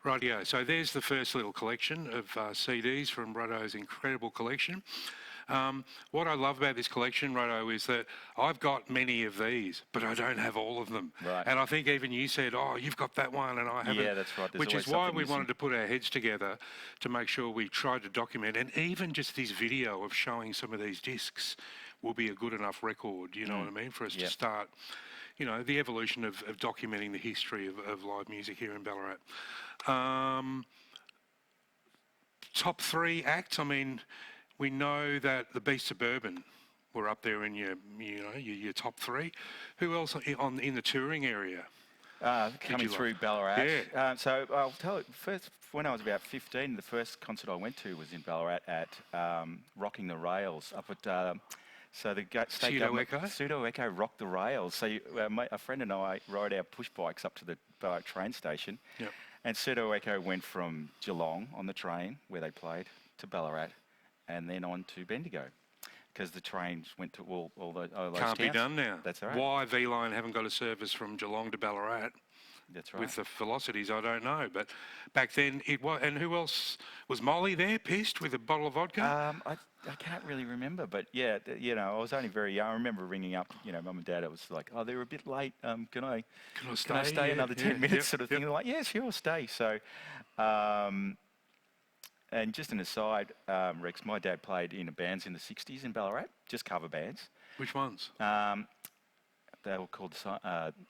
Rightio. So there's the first little collection of CDs from Ruddo's incredible collection. What I love about this collection, Ruddo, is that I've got many of these, but I don't have all of them. Right. And I think even you said, oh, you've got that one and I haven't. Yeah, that's right. There's Which always is why something we missing. wanted to put our heads together to make sure we tried to document. And even just this video of showing some of these discs will be a good enough record, you know what I mean, for us to start, you know, the evolution of documenting the history of live music here in Ballarat. Top three acts, I mean, we know that the Beast Suburban were up there in your top three. Who else in the touring area? Coming through Ballarat. Yeah. So I'll tell you, first, when I was about 15, the first concert I went to was in Ballarat at Rocking the Rails up at... So the state government, Pseudo Echo rocked the rails. So a friend and I rode our push bikes up to the Ballarat train station. Yep. And Pseudo Echo went from Geelong on the train where they played to Ballarat and then on to Bendigo because the trains went to all those Can't towns. be done now. That's right. Why V-Line haven't got a service from Geelong to Ballarat? That's right. With the velocities, I don't know. But back then it was. And who else? Was Molly there, pissed with a bottle of vodka? I can't really remember, but yeah, you know, I was only very young. I remember ringing up, you know, Mum and Dad. I was like, oh, they're a bit late. Can I stay another 10 minutes sort of thing? They're like, yeah, sure, stay. So, and just an aside, Rex, my dad played in bands in the 60s in Ballarat, just cover bands. Which ones? They were called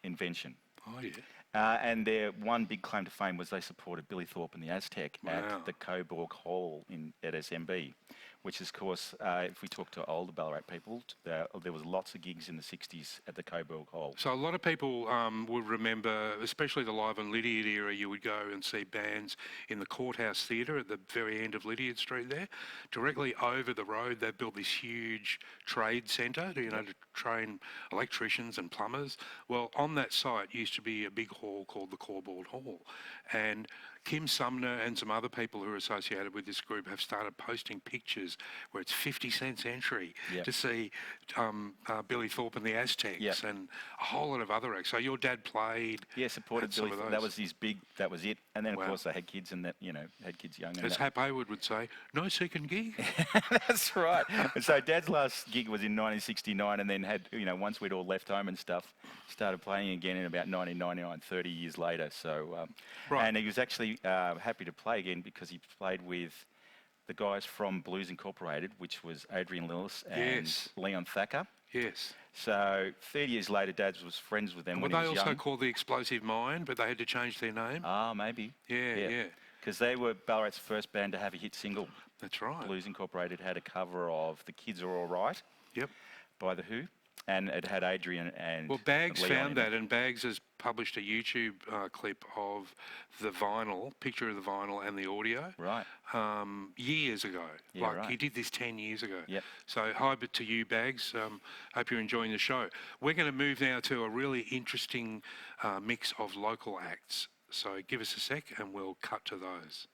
Invention. Oh, yeah. And their one big claim to fame was they supported Billy Thorpe and the Aztec at the Coburg Hall at SMB, which is, of course, if we talk to older Ballarat people, there was lots of gigs in the 60s at the Coburg Hall. So a lot of people would remember, especially the Live on Lydiard era, you would go and see bands in the Courthouse Theatre at the very end of Lydiard Street there. Directly over the road, they built this huge trade centre, you know, to train electricians and plumbers. Well, on that site used to be a big hall called the Coburg Hall. And Kim Sumner and some other people who are associated with this group have started posting pictures where it's 50 cents entry to see Billy Thorpe and the Aztecs and a whole lot of other acts. So your dad played... Yeah, supported Billy Thorpe. That was his big, that was it. And then, of course, they had kids and that, you know, had kids young. As Hap Hayward would say, no second gig. That's right. And so Dad's last gig was in 1969 and then had, you know, once we'd all left home and stuff, started playing again in about 1999, 30 years later. So, and he was actually happy to play again because he played with the guys from Blues Incorporated, which was Adrian Lillis and Leon Thacker. Yes. So 30 years later, Dad was friends with them and when he was young. Were they also called the Explosive Mind, but they had to change their name? Ah, maybe. Yeah. Because they were Ballarat's first band to have a hit single. That's right. Blues Incorporated had a cover of The Kids Are All Right by The Who. And it had Adrian and well, Bags Leon found that, and Bags has published a YouTube clip of the vinyl, picture of the vinyl and the audio. Right. Years ago. He did this 10 years ago. Yep. So hi to you, Bags. Hope you're enjoying the show. We're going to move now to a really interesting mix of local acts. So give us a sec and we'll cut to those.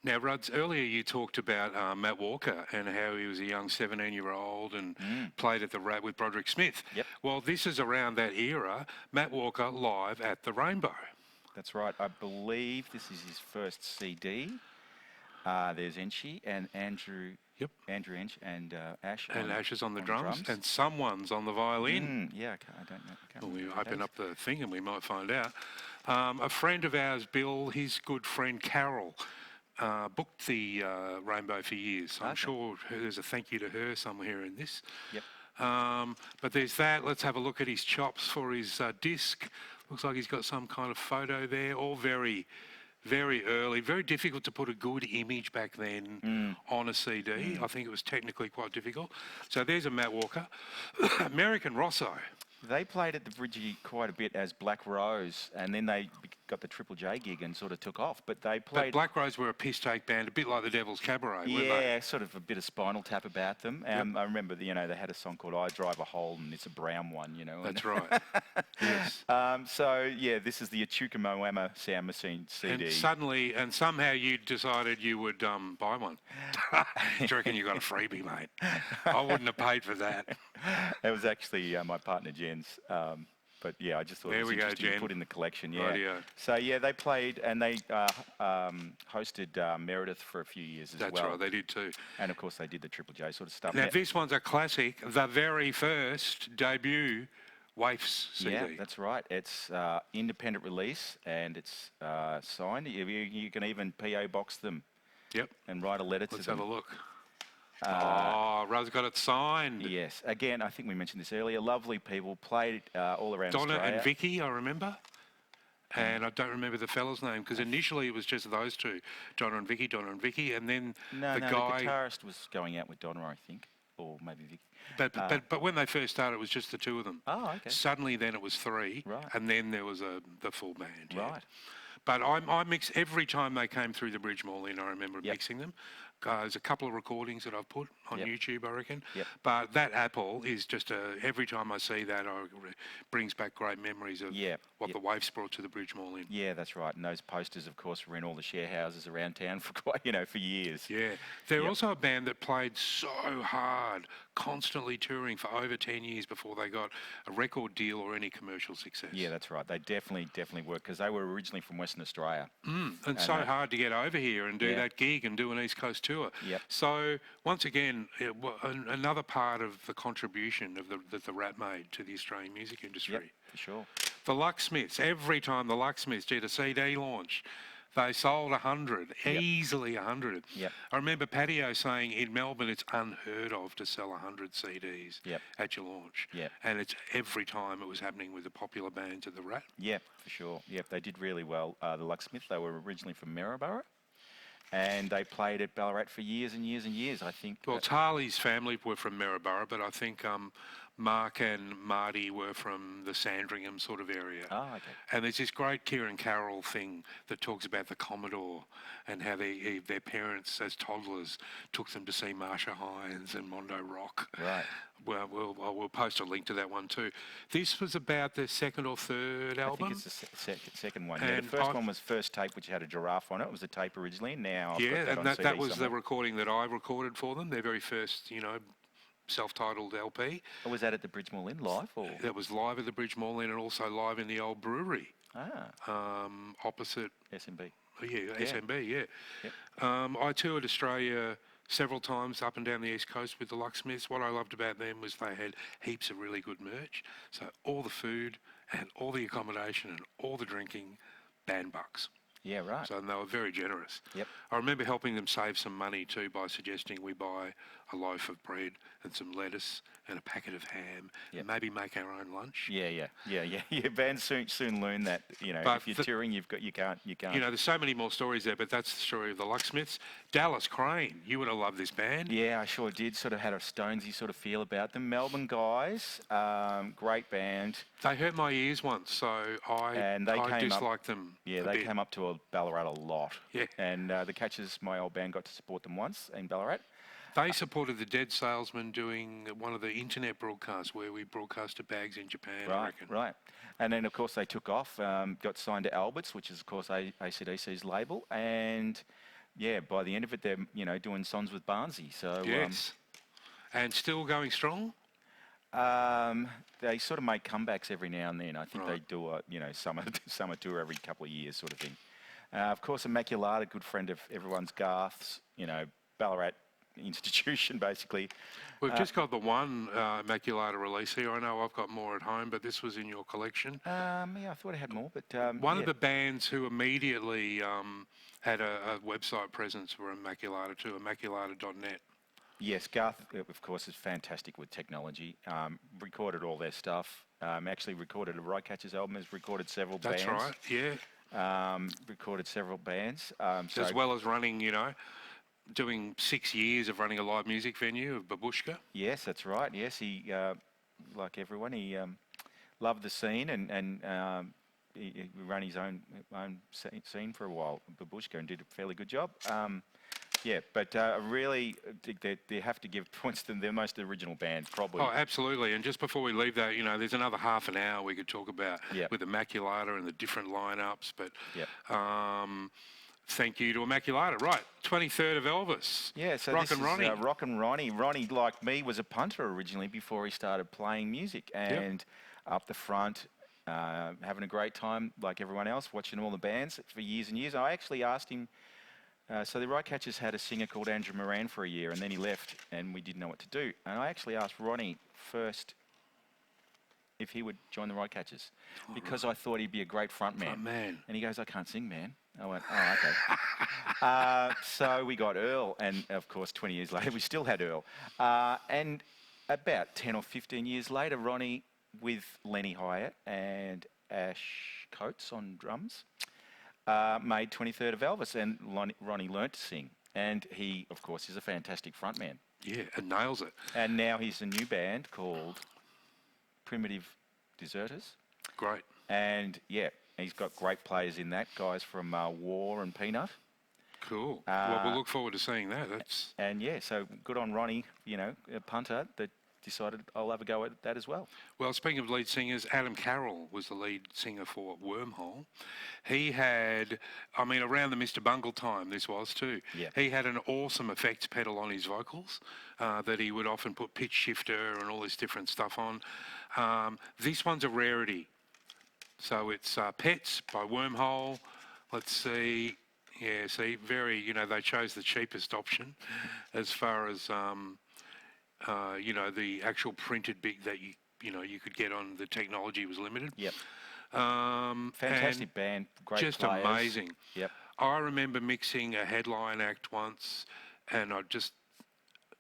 Now, Ruds, earlier you talked about Matt Walker and how he was a young 17-year-old and played at the Rat with Broderick Smith. Yep. Well, this is around that era, Matt Walker live at the Rainbow. That's right. I believe this is his first CD. There's Enchi and Andrew Ench and Ash. And Ash is on the drums. And someone's on the violin. Yeah, I don't know. Well, we open up the thing and we might find out. A friend of ours, Bill, his good friend Carol, booked the Rainbow for years. I'm sure there's a thank you to her somewhere in this. Yep. But there's that. Let's have a look at his chops for his disc. Looks like he's got some kind of photo there. All very, very early. Very difficult to put a good image back then on a CD. I think it was technically quite difficult. So there's a Matt Walker. American Rosso. They played at the Bridgie quite a bit as Black Rose, and then they got the Triple J gig and sort of took off. But they played... But Black Rose were a piss-take band, a bit like the Devil's Cabaret, weren't they? Yeah, sort of a bit of Spinal Tap about them. I remember, they had a song called I Drive a Hole, and it's a brown one, That's right. Yes. So, yeah, this is the Echuca Moama Sound Machine CD. And somehow you decided you would buy one. Do you reckon you got a freebie, mate? I wouldn't have paid for that. It was actually my partner Jen's but yeah, I just thought There it was we go, interesting to Jen. put in the collection. Yeah. Rightio. So yeah, they played and they hosted Meredith for a few years as That's well. right, they did too. And of course, they did the Triple J sort of stuff. Now, this one's a classic, the very first debut Waifs CD. Yeah, that's right. It's independent release and it's signed. You can even PO box them. Yep. And write a letter to Let's them. have a look. Ruz got it signed. Yes. Again, I think we mentioned this earlier. Lovely people played all around Donna Australia. and Vicky, I remember. And I don't remember the fella's name because initially it was just those two, Donna and Vicky, and then No, the the guy. guitarist was going out with Donna, I think, or maybe Vicky. But when they first started, it was just the two of them. Oh, okay. Suddenly, then it was three, Right. and then there was the full band. Yeah. Right. But I mix every time they came through the Bridge Mall Inn. I remember Yep. mixing them. There's a couple of recordings that I've put on Yep. YouTube, I reckon. Yep. But that apple is just every time I see that, brings back great memories of Yeah. what Yep. the Waifs brought to the Bridge Mall Inn. Yeah, that's right. And those posters, of course, were in all the share houses around town for for years. Yeah. They're Yep. also a band that played so hard, constantly touring for over 10 years before they got a record deal or any commercial success. Yeah, that's right. They definitely were because they were originally from Western Australia. And so hard to get over here and do Yeah. that gig and do an East Coast tour. Yep. So once again, another part of the contribution that the rap made to the Australian music industry. Yep, for sure. The Lucksmiths, every time the Lucksmiths did a CD launch, they sold 100, easily 100. Yep. I remember Patio saying in Melbourne it's unheard of to sell 100 CDs Yep. at your launch. Yep. And it's every time it was happening with the popular bands of the Rat. Yeah, for sure. Yep, they did really well. The Lucksmith, they were originally from Maryborough, and they played at Ballarat for years and years and years. I think. Well, Tarley's family were from Maryborough, but I think Mark and Marty were from the Sandringham sort of area. Oh, okay. And there's this great Kieran Carroll thing that talks about the Commodore and how their parents, as toddlers, took them to see Marsha Hines and Mondo Rock. Right. Well, we'll post a link to that one too. This was about their second or third album. I think it's the second one. Yeah, the And first one was First Tape, which had a giraffe on it. It was a tape originally. Now I've got Yeah, that and on that CD was the somewhere. recording that I recorded for them, their very first, self-titled LP. Oh, was that at the Bridge Mall Inn live? Or? That was live at the Bridge Mall Inn and also live in the old brewery opposite. SMB. Yeah, SMB, yeah. Yep. I toured Australia several times up and down the East Coast with the Lucksmiths. What I loved about them was they had heaps of really good merch. So all the food and all the accommodation and all the drinking, band bucks. Yeah, right. So they were very generous. Yep. I remember helping them save some money too by suggesting we buy a loaf of bread and some lettuce and a packet of ham and maybe make our own lunch. Yeah. Bands soon learn that But if you're touring, you can't. There's so many more stories there, but that's the story of the Lucksmiths. Dallas Crane, you would have loved this band. Yeah, I sure did. Sort of had a Stonesy sort of feel about them. Melbourne guys, great band. They hurt my ears once, so I disliked them. Yeah, a they bit. came up to Ballarat a lot. Yeah. And the Catchers, my old band, got to support them once in Ballarat. They supported the Dead Salesman doing one of the internet broadcasts where we broadcast to bags in Japan, I reckon. Right. And then, of course, they took off, got signed to Albert's, which is, of course, AC/DC's label. And, yeah, by the end of it, they're, doing songs with Barnsey. So, Yes. And still going strong? they sort of make comebacks every now and then. I think Right. they do a, summer tour every couple of years sort of thing. Of course, Immaculata, good friend of everyone's, Garth's, Ballarat institution, basically. We've just got the one Immaculata release here. I know I've got more at home, but this was in your collection. Yeah, I thought I had more, but One of the bands who immediately had a website presence were Immaculata too, immaculata.net. Yes, Garth, of course, is fantastic with technology. Recorded all their stuff. Actually recorded a Rycatchers album. Has recorded several bands. That's right, yeah. Recorded several bands. As well as running, doing 6 years of running a live music venue of Babushka. Yes, that's right. Yes, he, like everyone, he loved the scene and he ran his own scene for a while, Babushka, and did a fairly good job. Yeah, but really, they have to give points to their most original band, probably. Oh, absolutely. And just before we leave that, there's another half an hour we could talk about with Immaculata and the different lineups. But thank you to Immaculata. Right, 23rd of Elvis. Yeah, so Rock this and Ronnie. is Rock and Ronnie. Ronnie, like me, was a punter originally before he started playing music. And up the front, having a great time like everyone else, watching all the bands for years and years. I actually asked him, so the Rycatchers had a singer called Andrew Moran for a year, and then he left, and we didn't know what to do. And I actually asked Ronnie first if he would join the Rycatchers, because I thought he'd be a great front man. And he goes, I can't sing, man. I went, oh, okay. So we got Earl, and of course, 20 years later, we still had Earl. And about 10 or 15 years later, Ronnie, with Lenny Hyatt and Ash Coates on drums, made 23rd of Elvis, and Ronnie learnt to sing. And he, of course, is a fantastic frontman. Yeah, and nails it. And now he's a new band called Primitive Deserters. Great. And, yeah, he's got great players in that, guys from War and Peanut. Cool. Well, we'll look forward to seeing that. And, yeah, so good on Ronnie, you know, a punter that decided I'll have a go at that as well. Well, speaking of lead singers, Adam Carroll was the lead singer for Wormhole. He had, I mean, around the Mr. Bungle time, this was too. Yeah. He had an awesome effects pedal on his vocals that he would often put pitch shifter and all this different stuff on. This one's a rarity. So it's Pets by Wormhole. Let's see. Yeah, see, very, you know, they chose the cheapest option as far as, you know, the actual printed bit that you know, you could get on the technology was limited. Yep. Fantastic band, great just players. Amazing. Yep. I remember mixing a headline act once, and I just,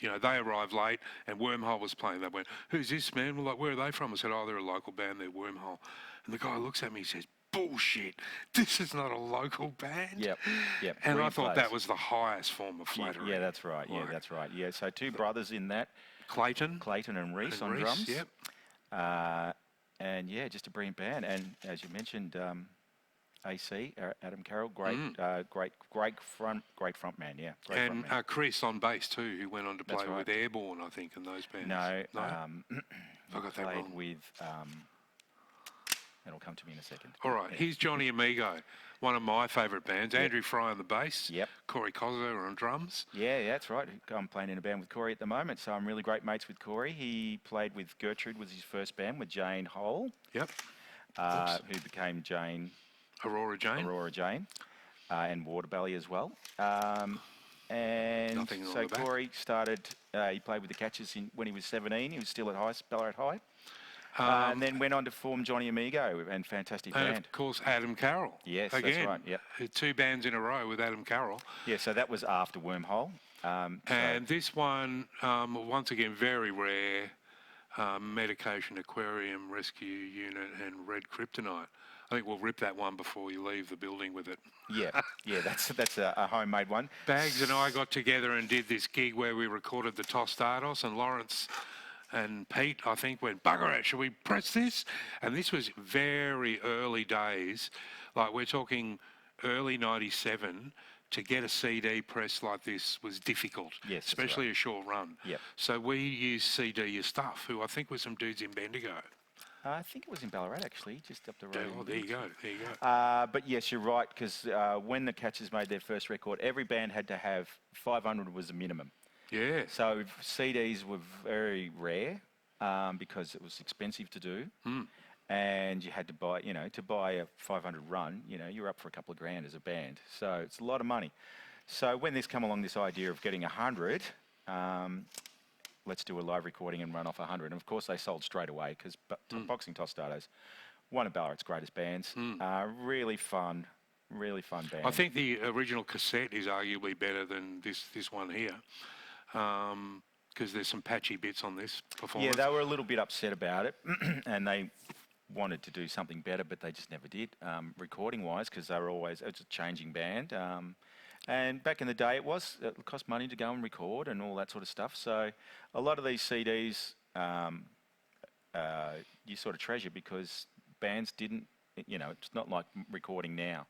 you know, they arrived late, and Wormhole was playing. They went, "Who's this, man?" Well, like, "Where are they from?" I said, "Oh, they're a local band. They're Wormhole." And the guy looks at me and says, "Bullshit! This is not a local band." Yep. Yep. And I thought that was the highest form of flattery. Yeah, that's right. Yeah, that's right. Yeah, so two brothers in that. Clayton and Reese on drums. Yep. And yeah, just a brilliant band. And as you mentioned, AC, Adam Carroll, great front man. Yeah, great and front man. Chris on bass too, who went on to play with Airborne, I think, in those bands. No, I played got that wrong. with. It'll come to me in a second. All right, here's Johnny Amigo, one of my favourite bands. Andrew Fry on the bass. Yep. Corey Cosser on drums. Yeah, that's right. I'm playing in a band with Corey at the moment, so I'm really great mates with Corey. He played with Gertrude, was his first band, with Jane Hole. Yep. Who became Jane. Aurora Jane. And Waterbelly as well. And Nothing so Corey started, he played with the Catchers when he was 17. He was still at Ballarat High. And then went on to form Johnny Amigo, and fantastic band. And of course, Adam Carroll. Yes, again, that's right. Yep. 2 bands in a row with Adam Carroll. Yeah, so that was after Wormhole. And this one, once again, very rare. Medication Aquarium Rescue Unit and Red Kryptonite. I think we'll rip that one before you leave the building with it. Yeah, that's a homemade one. Bags and I got together and did this gig where we recorded the Tostados, and Lawrence and Pete, I think, went, "Bugger it, should we press this?" And this was very early days. Like, we're talking early 97. To get a CD press like this was difficult, yes, especially a short run. Yep. So we used CD Your Stuff, who I think were some dudes in Bendigo. I think it was in Ballarat, actually, just up the road. Oh, there you go. But yes, you're right, because when the Catchers made their first record, every band had to have 500 was a minimum. Yeah. So CDs were very rare because it was expensive to do. And you had to buy, to buy a 500 run, you're up for a couple of grand as a band. So it's a lot of money. So when this come along, this idea of getting 100, let's do a live recording and run off 100. And of course they sold straight away, because Boxing Tostados, one of Ballarat's greatest bands. Really fun band. I think the original cassette is arguably better than this one here. Because there's some patchy bits on this performance. Yeah, they were a little bit upset about it, and they wanted to do something better, but they just never did, recording-wise, because they were always a changing band. And back in the day, it cost money to go and record and all that sort of stuff. So a lot of these CDs you sort of treasure, because bands didn't, it's not like recording now.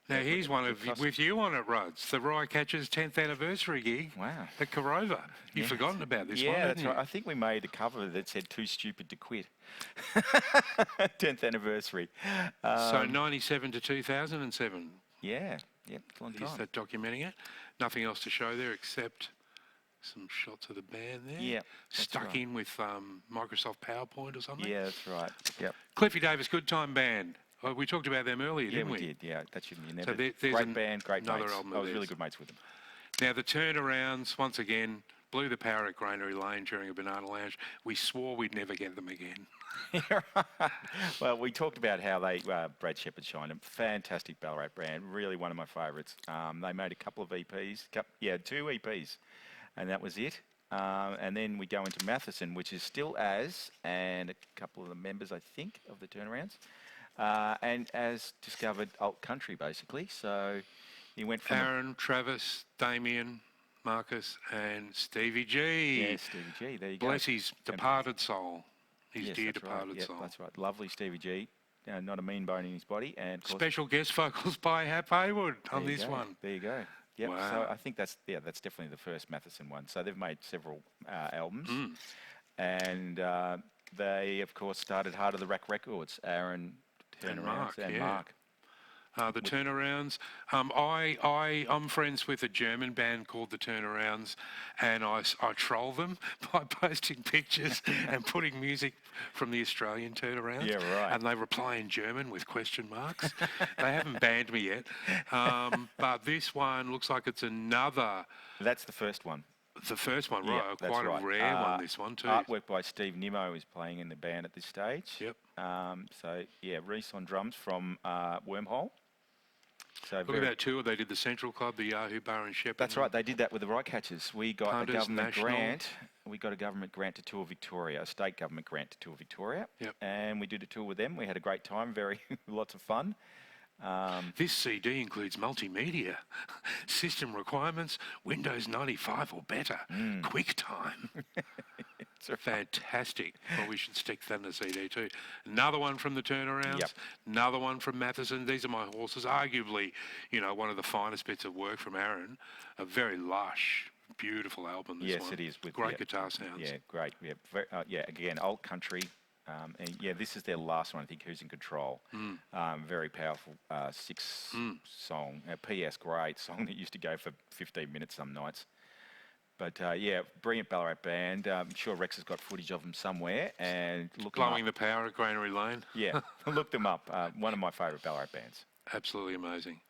Now, here's one with you on it, Ruds. The Rycatchers 10th anniversary gig. Wow. At Corova. You've forgotten about this one, Yeah, haven't that's you? right. I think we made a cover that said "Too Stupid to Quit." 10th anniversary. So 97 to 2007. Yeah, it's a long time. Is that documenting it? Nothing else to show there except Some shots of the band there. Yeah, that's Stuck right. in with Microsoft PowerPoint or something. Yeah, that's right. Yep. Cliffy Davis Good Time Band. Oh, we talked about them earlier, Yeah, didn't we we? did. Yeah, that shouldn't be So never. there's Great band, great another mates. album I of was really theirs. good mates with them. Now, the turnarounds, once again, blew the power at Granary Lane during a banana lounge. We swore we'd never get them again. Well, we talked about how they Brad Shepherd shined them. Fantastic Ballarat band, really one of my favourites. They made a couple of EPs, two EPs, and that was it. And then we go into Matheson, which is still and a couple of the members, I think, of the turnarounds, and as discovered alt country basically. So he went from Aaron, Travis, Damien, Marcus, and Stevie G. Stevie G. There you go. Bless his departed soul. His Yes, dear that's right. departed Yep, soul. that's right. Lovely Stevie G. Not a mean bone in his body. And of course, Special guest vocals by Hap Haywood on there you this go. one. There you go. Yep. Wow. So I think that's definitely the first Matheson one. So they've made several albums, and they of course started Heart of the Rack Records. Aaron Turnarounds and Mark. The Turnarounds. I'm friends with a German band called the Turnarounds, and I troll them by posting pictures and putting music from the Australian Turnarounds. Yeah, right. And they reply in German with question marks. They haven't banned me yet, but this one looks like it's another. That's the first one. The first one, Yeah, right? that's Quite right. a rare one. This one too. Artwork by Steve Nimmo is playing in the band at this stage. Yep. So yeah, Reese on drums from Wormhole. So Look at that tour. They did the Central Club, the Yahoo Bar and Shepherd. That's right. They did that with the Rycatchers. We got Punters, a government National. grant. We got a government grant to tour Victoria, a state government grant to tour Victoria. Yep. And we did a tour with them. We had a great time. Lots of fun. This CD includes multimedia, system requirements, Windows 95 or better, QuickTime. Fantastic. Well, we should stick that in the CD too. Another one from the Turnarounds, Yep. another one from Matheson. These are my horses. Arguably, one of the finest bits of work from Aaron. A very lush, beautiful album. This Yes, one. it is. With great guitar sounds. Yeah, great. Yeah, again, old country. And yeah, this is their last one, I think, Who's in Control. Very powerful six-song. P.S. Great song that used to go for 15 minutes some nights. But yeah, brilliant Ballarat band. I'm sure Rex has got footage of them somewhere. And look them Blowing up. the Power at Granary Lane. Yeah, look them up. One of my favourite Ballarat bands. Absolutely amazing.